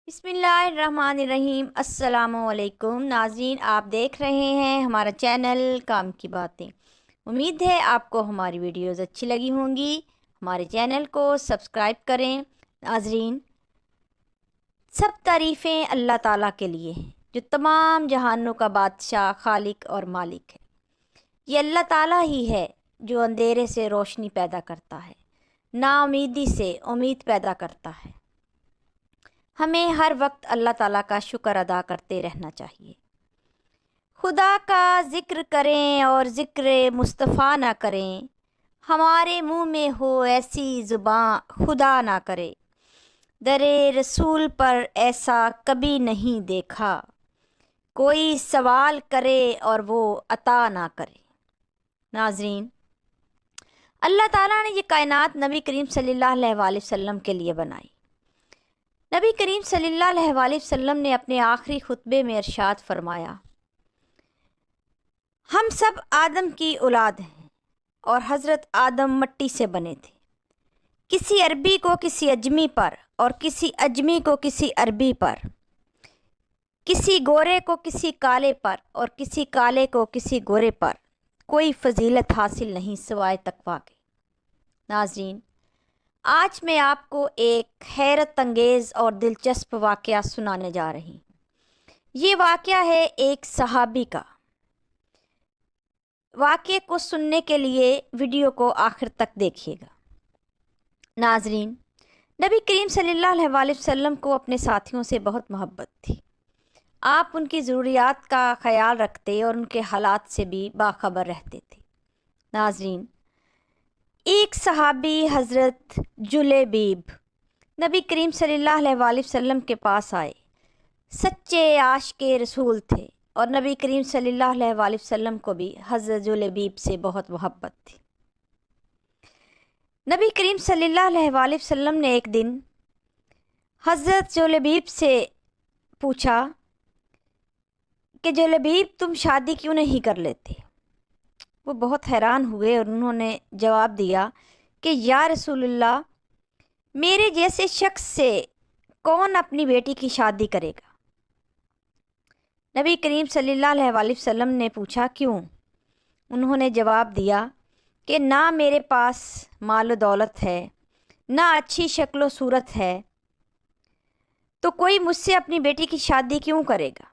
بسم اللہ الرحمن الرحیم۔ السلام علیکم ناظرین، آپ دیکھ رہے ہیں ہمارا چینل کام کی باتیں۔ امید ہے آپ کو ہماری ویڈیوز اچھی لگی ہوں گی۔ ہمارے چینل کو سبسکرائب کریں۔ ناظرین، سب تعریفیں اللہ تعالیٰ کے لیے ہیں جو تمام جہانوں کا بادشاہ، خالق اور مالک ہے۔ یہ اللہ تعالیٰ ہی ہے جو اندھیرے سے روشنی پیدا کرتا ہے، نا امیدی سے امید پیدا کرتا ہے۔ ہمیں ہر وقت اللہ تعالیٰ کا شکر ادا کرتے رہنا چاہیے۔ خدا کا ذکر کریں اور ذکر مصطفیٰ نہ کریں، ہمارے منہ میں ہو ایسی زباں خدا نہ کرے۔ در رسول پر ایسا کبھی نہیں دیکھا، کوئی سوال کرے اور وہ عطا نہ کرے۔ ناظرین، اللہ تعالیٰ نے یہ کائنات نبی کریم صلی اللہ علیہ وآلہ وسلم کے لیے بنائی۔ نبی کریم صلی اللہ علیہ وآلہ وسلم نے اپنے آخری خطبے میں ارشاد فرمایا، ہم سب آدم کی اولاد ہیں اور حضرت آدم مٹی سے بنے تھے۔ کسی عربی کو کسی اجمی پر اور کسی اجمی کو کسی عربی پر، کسی گورے کو کسی کالے پر اور کسی کالے کو کسی گورے پر کوئی فضیلت حاصل نہیں سوائے تقویٰ کے۔ ناظرین، آج میں آپ کو ایک حیرت انگیز اور دلچسپ واقعہ سنانے جا رہی ہوں۔ یہ واقعہ ہے ایک صحابی کا۔ واقعے کو سننے کے لیے ویڈیو کو آخر تک دیکھیے گا۔ ناظرین، نبی کریم صلی اللہ علیہ وآلہ وسلم کو اپنے ساتھیوں سے بہت محبت تھی۔ آپ ان کی ضروریات کا خیال رکھتے اور ان کے حالات سے بھی باخبر رہتے تھے۔ ناظرین، ایک صحابی حضرت جلیبیب نبی کریم صلی اللہ علیہ وآلہ وسلم کے پاس آئے۔ سچے عاشق رسول تھے اور نبی کریم صلی اللہ علیہ وآلہ وسلم کو بھی حضرت جلیبیب سے بہت محبت تھی۔ نبی کریم صلی اللہ علیہ وآلہ وسلم نے ایک دن حضرت جلیبیب سے پوچھا کہ جلیبیب، تم شادی کیوں نہیں کر لیتے؟ وہ بہت حیران ہوئے اور انہوں نے جواب دیا کہ یا رسول اللہ، میرے جیسے شخص سے کون اپنی بیٹی کی شادی کرے گا؟ نبی کریم صلی اللہ علیہ وآلہ وسلم نے پوچھا کیوں؟ انہوں نے جواب دیا کہ نہ میرے پاس مال و دولت ہے، نہ اچھی شکل و صورت ہے، تو کوئی مجھ سے اپنی بیٹی کی شادی کیوں کرے گا؟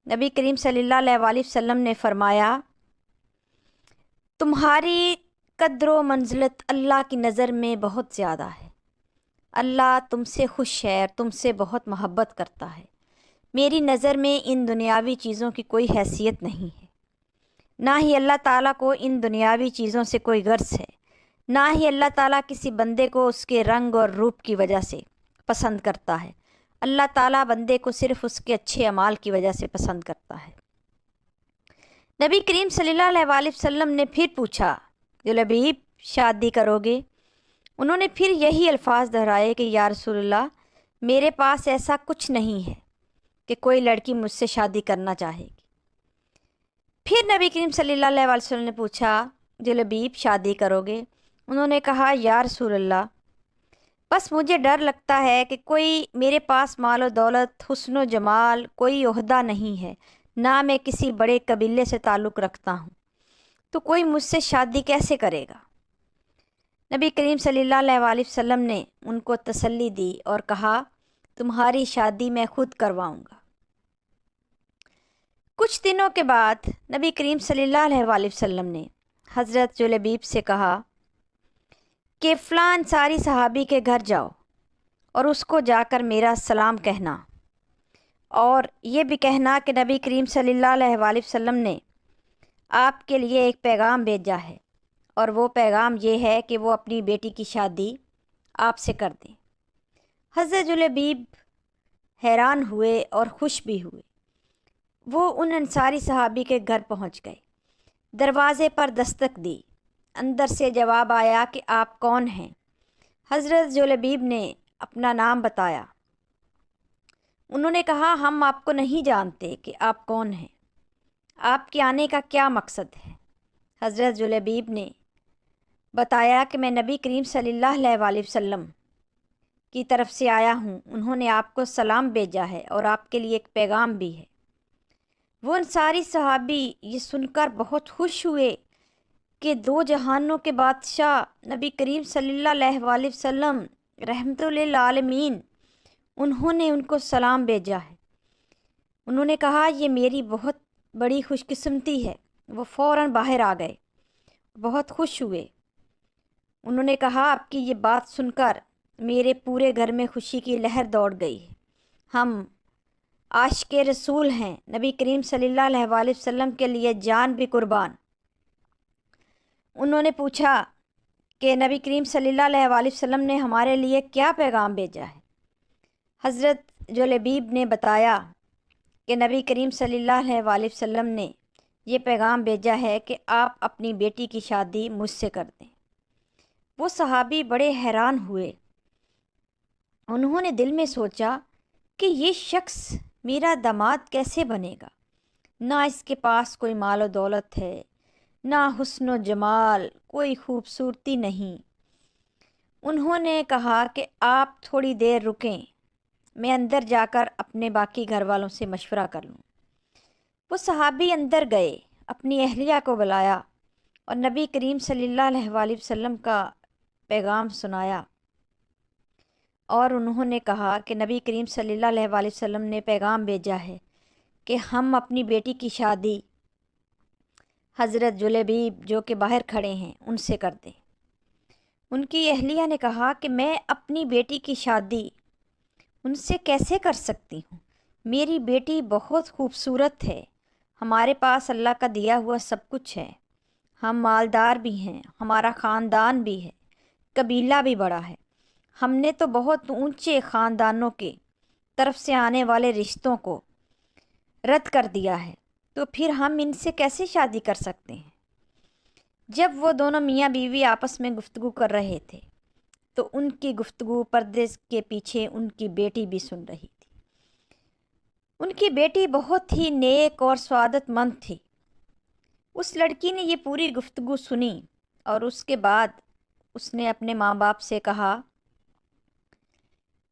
نبی کریم صلی اللہ علیہ وآلہ وسلم نے فرمایا، تمہاری قدر و منزلت اللہ کی نظر میں بہت زیادہ ہے۔ اللہ تم سے خوش ہے اور تم سے بہت محبت کرتا ہے۔ میری نظر میں ان دنیاوی چیزوں کی کوئی حیثیت نہیں ہے، نہ ہی اللہ تعالیٰ کو ان دنیاوی چیزوں سے کوئی غرض ہے، نہ ہی اللہ تعالیٰ کسی بندے کو اس کے رنگ اور روپ کی وجہ سے پسند کرتا ہے۔ اللہ تعالیٰ بندے کو صرف اس کے اچھے اعمال کی وجہ سے پسند کرتا ہے۔ نبی کریم صلی اللہ علیہ وآلہ وسلم نے پھر پوچھا، جلیبیب، شادی کرو گے؟ انہوں نے پھر یہی الفاظ دہرائے کہ یا رسول اللہ، میرے پاس ایسا کچھ نہیں ہے کہ کوئی لڑکی مجھ سے شادی کرنا چاہے گی۔ پھر نبی کریم صلی اللہ علیہ وآلہ وسلم نے پوچھا، جلیبیب، شادی کرو گے؟ انہوں نے کہا، یا رسول اللہ، بس مجھے ڈر لگتا ہے کہ کوئی میرے پاس مال و دولت، حسن و جمال، کوئی عہدہ نہیں ہے، نہ میں کسی بڑے قبیلے سے تعلق رکھتا ہوں، تو کوئی مجھ سے شادی کیسے کرے گا؟ نبی کریم صلی اللہ علیہ وآلہ وسلم نے ان کو تسلی دی اور کہا، تمہاری شادی میں خود کرواؤں گا۔ کچھ دنوں کے بعد نبی کریم صلی اللہ علیہ وآلہ وسلم نے حضرت جلیبیب سے کہا کہ فلاں انصاری صحابی کے گھر جاؤ اور اس کو جا کر میرا سلام کہنا، اور یہ بھی کہنا کہ نبی کریم صلی اللہ علیہ وآلہ وسلم نے آپ کے لیے ایک پیغام بھیجا ہے، اور وہ پیغام یہ ہے کہ وہ اپنی بیٹی کی شادی آپ سے کر دیں۔ حضرت جلیبیب حیران ہوئے اور خوش بھی ہوئے۔ وہ ان انصاری صحابی کے گھر پہنچ گئے، دروازے پر دستک دی، اندر سے جواب آیا کہ آپ کون ہیں؟ حضرت جلیبیب نے اپنا نام بتایا۔ انہوں نے کہا، ہم آپ کو نہیں جانتے کہ آپ کون ہیں، آپ کے آنے کا کیا مقصد ہے؟ حضرت جلیبیب نے بتایا کہ میں نبی کریم صلی اللہ علیہ وآلہ وسلم کی طرف سے آیا ہوں، انہوں نے آپ کو سلام بھیجا ہے اور آپ کے لیے ایک پیغام بھی ہے۔ وہ انصاری صحابی یہ سن کر بہت خوش ہوئے کہ دو جہانوں کے بادشاہ نبی کریم صلی اللہ علیہ وسلم رحمت للعالمین انہوں نے ان کو سلام بھیجا ہے۔ انہوں نے کہا یہ میری بہت بڑی خوش قسمتی ہے۔ وہ فوراً باہر آ گئے، بہت خوش ہوئے۔ انہوں نے کہا آپ کی یہ بات سن کر میرے پورے گھر میں خوشی کی لہر دوڑ گئی ہے۔ ہم عاشق رسول ہیں، نبی کریم صلی اللہ علیہ وسلم کے لیے جان بھی قربان۔ انہوں نے پوچھا کہ نبی کریم صلی اللہ علیہ وسلم نے ہمارے لیے کیا پیغام بھیجا ہے؟ حضرت جلیبیب نے بتایا کہ نبی کریم صلی اللہ علیہ وسلم نے یہ پیغام بھیجا ہے کہ آپ اپنی بیٹی کی شادی مجھ سے کر دیں۔ وہ صحابی بڑے حیران ہوئے۔ انہوں نے دل میں سوچا کہ یہ شخص میرا داماد کیسے بنے گا؟ نہ اس کے پاس کوئی مال و دولت ہے، نہ حسن و جمال، کوئی خوبصورتی نہیں۔ انہوں نے کہا کہ آپ تھوڑی دیر رکیں، میں اندر جا کر اپنے باقی گھر والوں سے مشورہ کر لوں۔ وہ صحابی اندر گئے، اپنی اہلیہ کو بلایا اور نبی کریم صلی اللہ علیہ وسلم کا پیغام سنایا، اور انہوں نے کہا کہ نبی کریم صلی اللہ علیہ وسلم نے پیغام بھیجا ہے کہ ہم اپنی بیٹی کی شادی حضرت جلیبیب جو کہ باہر کھڑے ہیں ان سے کر دیں۔ ان کی اہلیہ نے کہا کہ میں اپنی بیٹی کی شادی ان سے کیسے کر سکتی ہوں؟ میری بیٹی بہت خوبصورت ہے، ہمارے پاس اللہ کا دیا ہوا سب کچھ ہے، ہم مالدار بھی ہیں، ہمارا خاندان بھی ہے، قبیلہ بھی بڑا ہے، ہم نے تو بہت اونچے خاندانوں کے طرف سے آنے والے رشتوں کو رد کر دیا ہے، تو پھر ہم ان سے کیسے شادی کر سکتے ہیں؟ جب وہ دونوں میاں بیوی آپس میں گفتگو کر رہے تھے تو ان کی گفتگو پردے کے پیچھے ان کی بیٹی بھی سن رہی تھی۔ ان کی بیٹی بہت ہی نیک اور سعادت مند تھی۔ اس لڑکی نے یہ پوری گفتگو سنی اور اس کے بعد اس نے اپنے ماں باپ سے کہا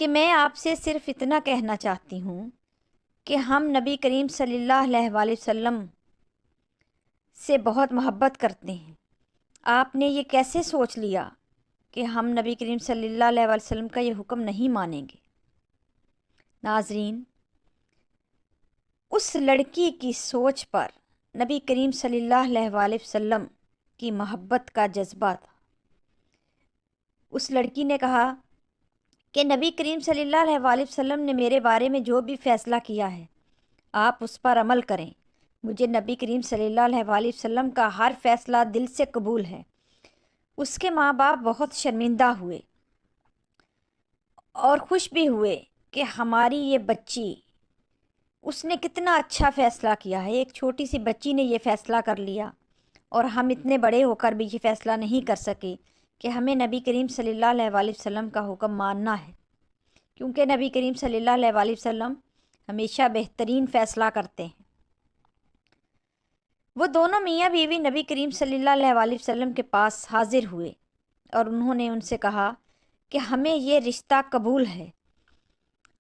کہ میں آپ سے صرف اتنا کہنا چاہتی ہوں کہ ہم نبی کریم صلی اللہ علیہ وسلم سے بہت محبت کرتے ہیں۔ آپ نے یہ کیسے سوچ لیا کہ ہم نبی کریم صلی اللہ علیہ وسلم کا یہ حکم نہیں مانیں گے؟ ناظرین، اس لڑکی کی سوچ پر نبی کریم صلی اللہ علیہ وسلم کی محبت کا جذبہ تھا۔ اس لڑکی نے کہا کہ نبی کریم صلی اللہ علیہ وسلم نے میرے بارے میں جو بھی فیصلہ کیا ہے آپ اس پر عمل کریں۔ مجھے نبی کریم صلی اللہ علیہ وسلم کا ہر فیصلہ دل سے قبول ہے۔ اس کے ماں باپ بہت شرمندہ ہوئے اور خوش بھی ہوئے کہ ہماری یہ بچی، اس نے کتنا اچھا فیصلہ کیا ہے، ایک چھوٹی سی بچی نے یہ فیصلہ کر لیا اور ہم اتنے بڑے ہو کر بھی یہ فیصلہ نہیں کر سکے کہ ہمیں نبی کریم صلی اللہ علیہ وسلم کا حکم ماننا ہے، کیونکہ نبی کریم صلی اللہ علیہ وسلم ہمیشہ بہترین فیصلہ کرتے ہیں۔ وہ دونوں میاں بیوی نبی کریم صلی اللہ علیہ وسلم کے پاس حاضر ہوئے اور انہوں نے ان سے کہا کہ ہمیں یہ رشتہ قبول ہے،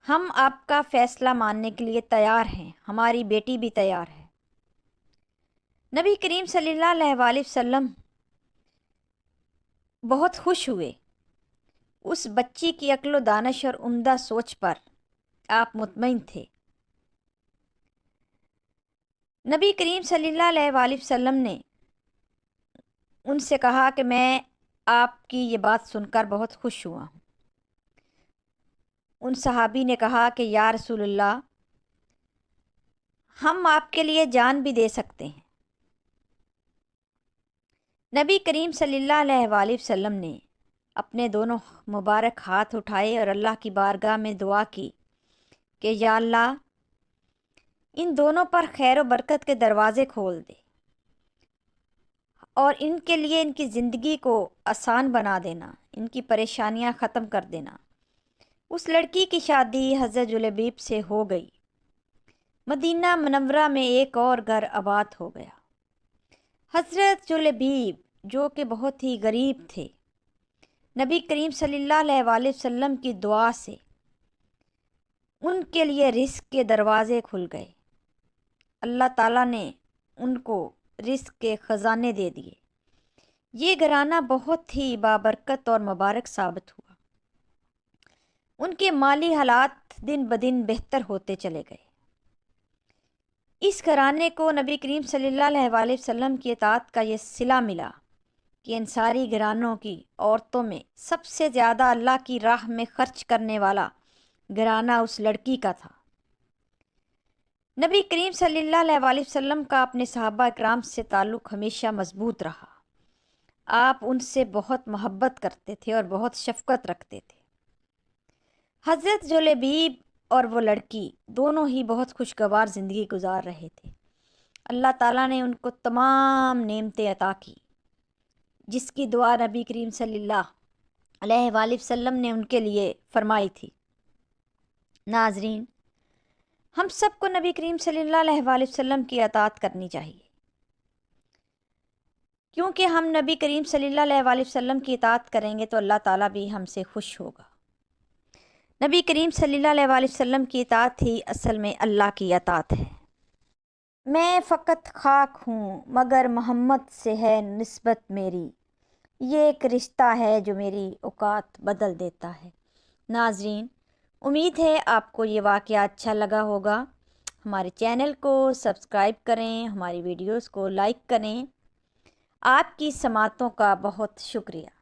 ہم آپ کا فیصلہ ماننے کے لیے تیار ہیں، ہماری بیٹی بھی تیار ہے۔ نبی کریم صلی اللہ علیہ وسلم بہت خوش ہوئے۔ اس بچی کی عقل و دانش اور عمدہ سوچ پر آپ مطمئن تھے۔ نبی کریم صلی اللہ علیہ وسلم نے ان سے کہا کہ میں آپ کی یہ بات سن کر بہت خوش ہوا ہوں۔ ان صحابی نے کہا کہ یا رسول اللہ، ہم آپ کے لیے جان بھی دے سکتے ہیں۔ نبی کریم صلی اللہ علیہ وسلم نے اپنے دونوں مبارک ہاتھ اٹھائے اور اللہ کی بارگاہ میں دعا کی کہ یا اللہ، ان دونوں پر خیر و برکت کے دروازے کھول دے اور ان کے لیے ان کی زندگی کو آسان بنا دینا، ان کی پریشانیاں ختم کر دینا۔ اس لڑکی کی شادی حضرت جلیبیب سے ہو گئی۔ مدینہ منورہ میں ایک اور گھر آباد ہو گیا۔ حضرت جلیبیب جو کہ بہت ہی غریب تھے، نبی کریم صلی اللہ علیہ وسلم کی دعا سے ان کے لیے رزق کے دروازے کھل گئے۔ اللہ تعالیٰ نے ان کو رزق کے خزانے دے دیے۔ یہ گھرانہ بہت ہی بابرکت اور مبارک ثابت ہوا۔ ان کے مالی حالات دن بدن بہتر ہوتے چلے گئے۔ اس گھرانے کو نبی کریم صلی اللہ علیہ وسلم کی اطاعت کا یہ صلہ ملا کہ ان ساری گھرانوں کی عورتوں میں سب سے زیادہ اللہ کی راہ میں خرچ کرنے والا گھرانہ اس لڑکی کا تھا۔ نبی کریم صلی اللہ علیہ وسلم کا اپنے صحابہ اکرام سے تعلق ہمیشہ مضبوط رہا۔ آپ ان سے بہت محبت کرتے تھے اور بہت شفقت رکھتے تھے۔ حضرت جلیبیب اور وہ لڑکی دونوں ہی بہت خوشگوار زندگی گزار رہے تھے۔ اللہ تعالیٰ نے ان کو تمام نعمتیں عطا کی جس کی دعا نبی کریم صلی اللہ علیہ وآلہ وسلم نے ان کے لیے فرمائی تھی۔ ناظرین، ہم سب کو نبی کریم صلی اللہ علیہ وآلہ وسلم کی اطاعت کرنی چاہیے، کیونکہ ہم نبی کریم صلی اللہ علیہ وآلہ وسلم کی اطاعت کریں گے تو اللہ تعالیٰ بھی ہم سے خوش ہوگا۔ نبی کریم صلی اللہ علیہ وآلہ وسلم کی اطاعت ہی اصل میں اللہ کی اطاعت ہے۔ میں فقط خاک ہوں مگر محمد سے ہے نسبت میری، یہ ایک رشتہ ہے جو میری اوقات بدل دیتا ہے۔ ناظرین، امید ہے آپ کو یہ واقعہ اچھا لگا ہوگا۔ ہمارے چینل کو سبسکرائب کریں، ہماری ویڈیوز کو لائک کریں۔ آپ کی سماعتوں کا بہت شکریہ۔